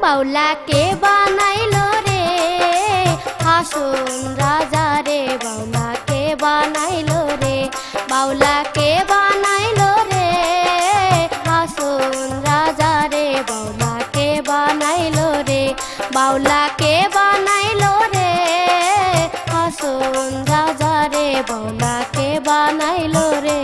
बाउला के बनाइलो रे हासुन राजा रे बाउला के बनाइलो रे बाउला के बनाइलो रे हासुन राजा रे बाउला के बनाइलो रे बाउला के बनाइलो रे हासुन राजा रे बाउला के बनाइलो रे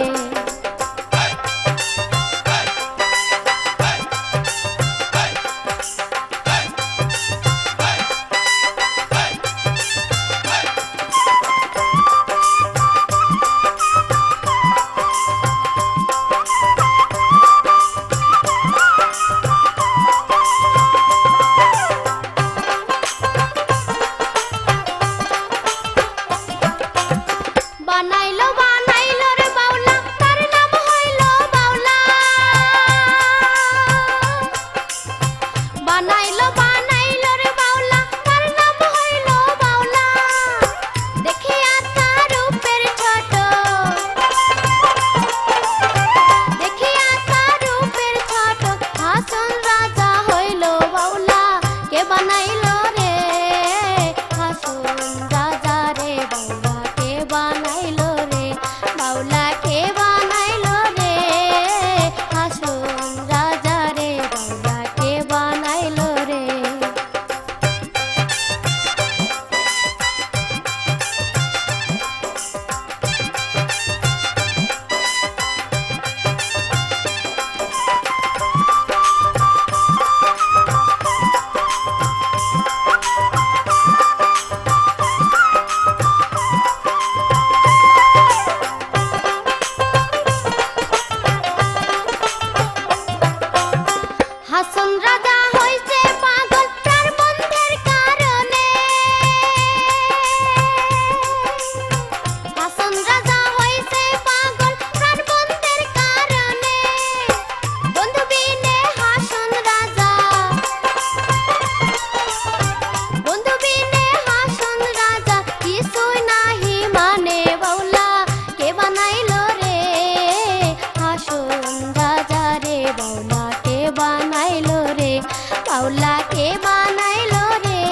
बाउला के बनाइलो रे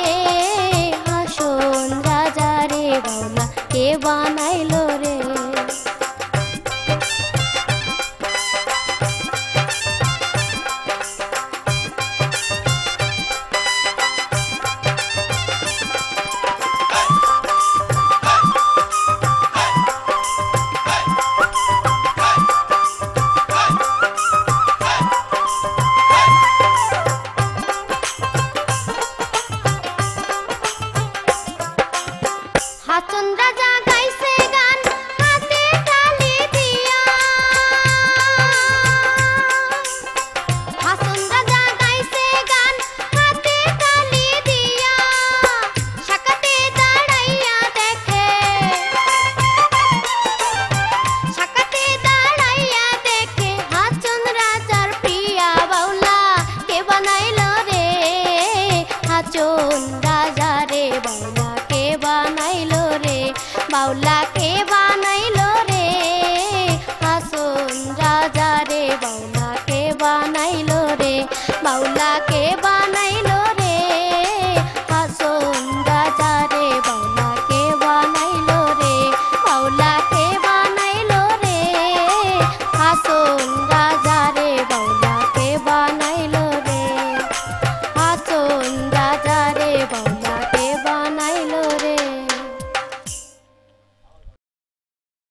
हासुन राजा रे बाउला के बनाइलो रे हासुन राजा गाइसे गान हाथे ताली दिया हासुन राजा गाइसे गान हाथे ताली दिया शाकाते दाड़ाइया देखे शाकाते दाड़ाइया देखे हासुन राजार प्रिया बाउला के बनाइलो रे हासुन राजा रे बाउला के बनाइलो रे बाउला के